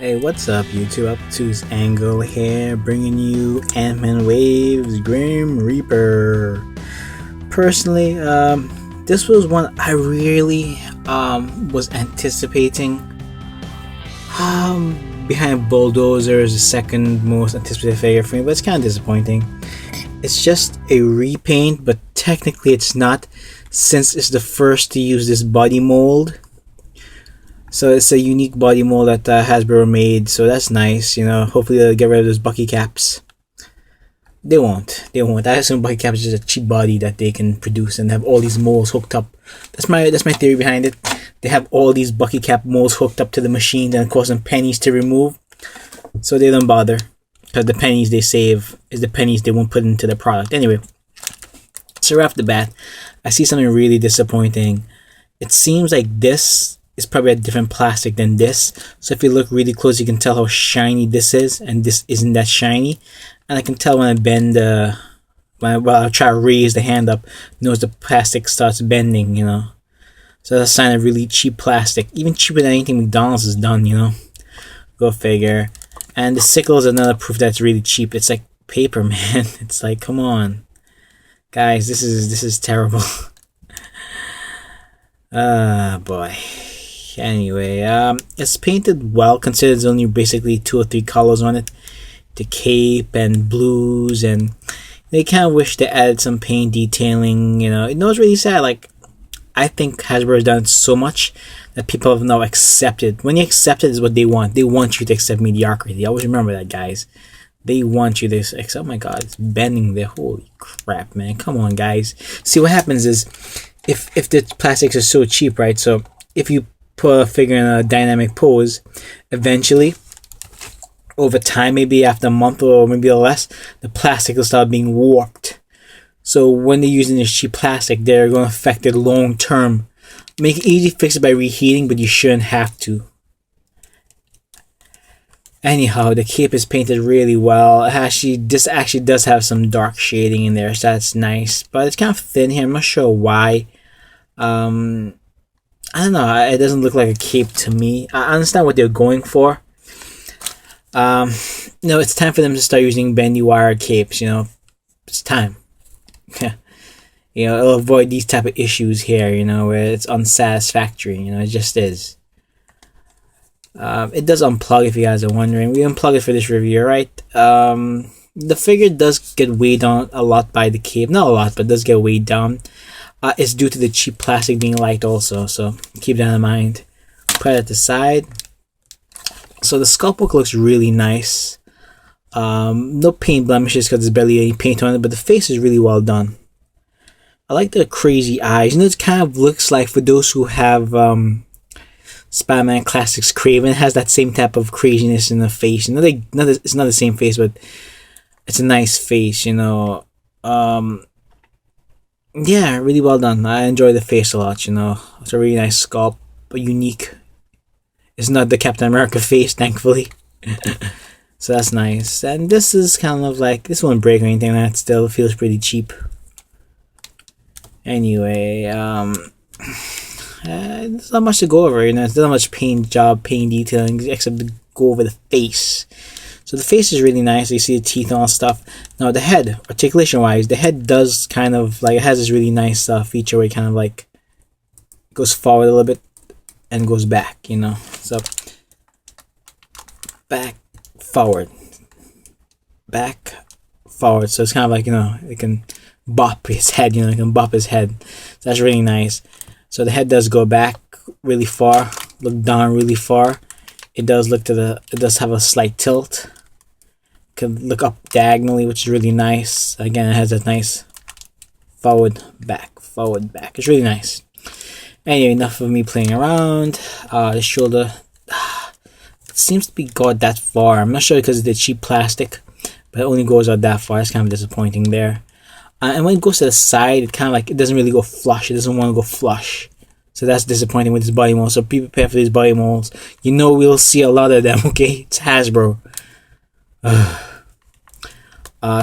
Hey, what's up, YouTube? Up to's Angle here, bringing you Ant-Man Waves Grim Reaper. Personally, this was one I really was anticipating. Behind Bulldozer is the second most anticipated figure for me, but it's kind of disappointing. It's just a repaint, but technically it's not, since it's the first to use this body mold. So it's a unique body mold that Hasbro made, so that's nice. Hopefully they'll get rid of those Bucky caps. They won't. I assume Bucky caps is just a cheap body that they can produce and have all these molds hooked up. That's my theory behind it. They have all these Bucky cap molds hooked up to the machine and cost them pennies to remove, so they don't bother. Because the pennies they save is the pennies they won't put into the product. Anyway, so right off the bat, I see something really disappointing. It seems like this is probably a different plastic than this. So if you look really close, you can tell how shiny this is, and this isn't that shiny. And I can tell when I bend when I try to raise the hand up, notice the plastic starts bending. So that's a sign of really cheap plastic, even cheaper than anything McDonald's has done. Go figure. And the sickle is another proof that it's really cheap. It's like paper, man. It's like, come on, guys, this is terrible. Boy. Anyway, it's painted well, considering there's only basically 2 or 3 colors on it. The cape and blues, and they kind of wish they added some paint detailing. It's really sad. Like, I think Hasbro has done so much that people have now accepted. When you accept it, is what they want. They want you to accept mediocrity. Always remember that, guys. They want you to accept. Oh my God, it's bending there. Holy crap, man! Come on, guys. See, what happens is, if the plastics are so cheap, right? So if you put a figure in a dynamic pose, eventually, over time, maybe after a month or maybe less, the plastic will start being warped. So when they're using this cheap plastic, they're going to affect it long term. Make it easy to fix it by reheating, but you shouldn't have to. Anyhow, the cape is painted really well. This actually does have some dark shading in there, so that's nice. But it's kind of thin here. I'm not sure why. I don't know. It doesn't look like a cape to me. I understand what they're going for. It's time for them to start using bendy wire capes. It's time. It'll avoid these type of issues here. Where it's unsatisfactory. It just is. It does unplug, if you guys are wondering. We unplug it for this review, right? The figure does get weighed down a lot by the cape. Not a lot, but does get weighed down. It's due to the cheap plastic being light also, so keep that in mind. Put it at the side. So the sculpt book looks really nice. No paint blemishes because there's barely any paint on it, but the face is really well done. I like the crazy eyes. It kind of looks like, for those who have Spider-Man Classics Kraven, has that same type of craziness in the face. It's not the same face, but it's a nice face, Yeah, really well done. I enjoy the face a lot, It's a really nice sculpt, but unique. It's not the Captain America face, thankfully. So that's nice. And this is kind of like, this won't break or anything, that still feels pretty cheap. Anyway, there's not much to go over, There's not much paint detailing, except to go over the face. So the face is really nice. You see the teeth and all stuff. Now the head, articulation-wise, the head does kind of like, it has this really nice feature where it kind of like goes forward a little bit and goes back, So back, forward, back, forward. So it's kind of like, it can bop his head, it can bop his head. So that's really nice. So the head does go back really far, look down really far. It does it does have a slight tilt. Can look up diagonally, which is really nice. Again, it has that nice forward, back. It's really nice. Anyway, enough of me playing around. The shoulder, it seems to be got that far. I'm not sure because of the cheap plastic, but it only goes out that far. It's kind of disappointing there. And when it goes to the side, it kind of like, it doesn't really go flush. It doesn't want to go flush. So that's disappointing with this body mold. So be prepared for these body molds. We'll see a lot of them, okay? It's Hasbro.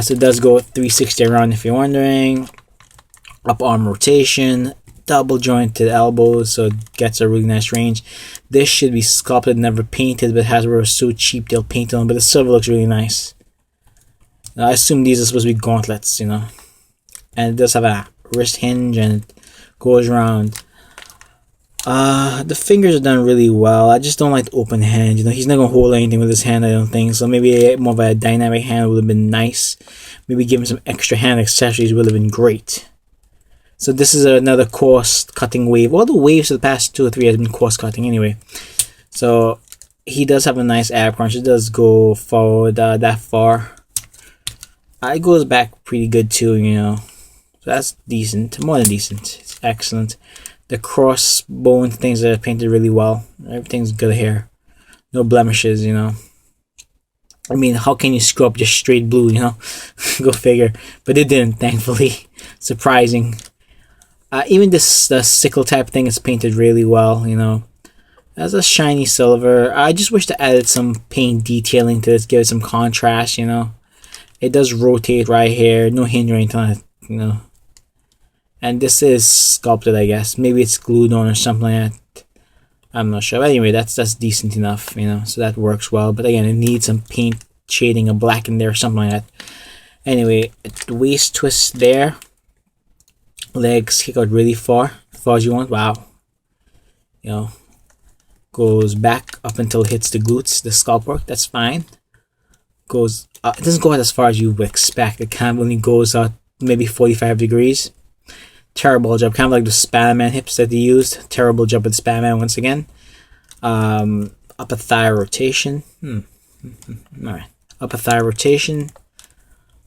So it does go 360 around, if you're wondering. Up arm rotation. double jointed elbows, so it gets a really nice range. This should be sculpted, never painted, but Hasbro is so cheap they'll paint it on. But the silver looks really nice. I assume these are supposed to be gauntlets, you know. And it does have a wrist hinge and it goes around. The fingers are done really well. I just don't like the open hand. You know, he's not gonna hold anything with his hand, I don't think. So maybe more of a dynamic hand would have been nice. Maybe give him some extra hand accessories would have been great. So this is another coarse cutting wave. All the waves for the past 2 or 3 has been coarse cutting anyway. So he does have a nice ab crunch. It does go forward that far. It goes back pretty good too, you know. So that's decent, more than decent. It's excellent. The crossbone things are painted really well. Everything's good here. No blemishes, you know. I mean, how can you screw up just straight blue, you know? Go figure. But it didn't, thankfully. Surprising. Even this the sickle type thing is painted really well, you know. That's a shiny silver. I just wish to add some paint detailing to this, give it some contrast, you know. It does rotate right here. No hinge or anything like that, you know. And this is sculpted, I guess. Maybe it's glued on or something like that. I'm not sure. But anyway, that's decent enough, you know. So that works well. But again, it needs some paint shading of black in there or something like that. Anyway, the waist twist there. Legs kick out really far. As far as you want. Wow. You know. Goes back up until it hits the glutes. The sculpt work. That's fine. Goes. It doesn't go out as far as you would expect. It kind of only goes out maybe 45 degrees. Terrible job, kind of like the Spider-Man hips that they used. Terrible job with Spider-Man once again. Upper thigh rotation. Alright. Upper thigh rotation.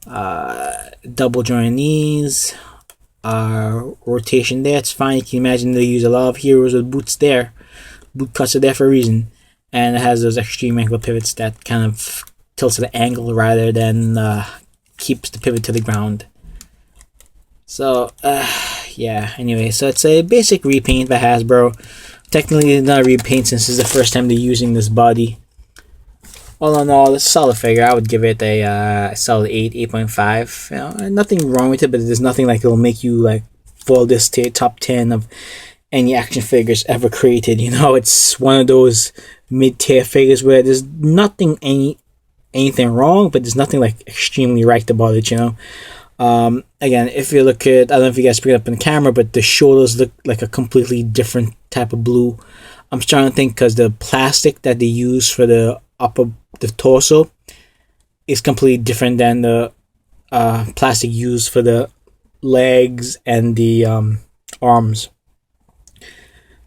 Double joint knees. Rotation there. It's fine. You can imagine they use a lot of heroes with boots there. Boot cuts are there for a reason. And it has those extreme ankle pivots that kind of tilts the angle rather than keeps the pivot to the ground. So, yeah, anyway, so it's a basic repaint by Hasbro. Technically, it's not a repaint since this is the first time they're using this body. All in all, it's a solid figure. I would give it a solid 8, 8.5. You know, nothing wrong with it, but there's nothing like it'll make you like fall this top 10 of any action figures ever created. You know, it's one of those mid-tier figures where there's nothing, anything wrong, but there's nothing like extremely right about it, you know. Again, if you look at, I don't know if you guys pick it up in the camera, but the shoulders look like a completely different type of blue. I'm trying to think because the plastic that they use for the torso is completely different than the plastic used for the legs and the arms.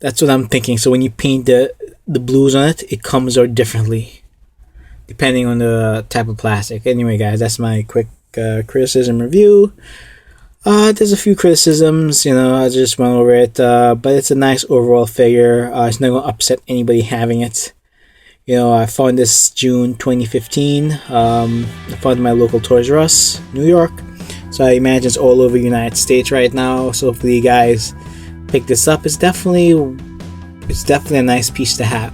That's what I'm thinking. So when you paint the blues on it, it comes out differently depending on the type of plastic. Anyway, guys, that's my quick criticism review. There's a few criticisms, you know, I just went over it, but it's a nice overall figure. It's not going to upset anybody having it. You know, I found this June 2015. I found my local Toys R Us, New York. So I imagine it's all over the United States right now. So hopefully you guys pick this up. It's definitely a nice piece to have.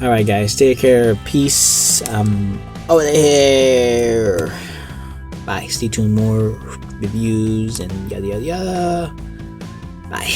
Alright guys, take care, peace, over there. Bye. Stay tuned, more reviews and yada yada yada. Bye.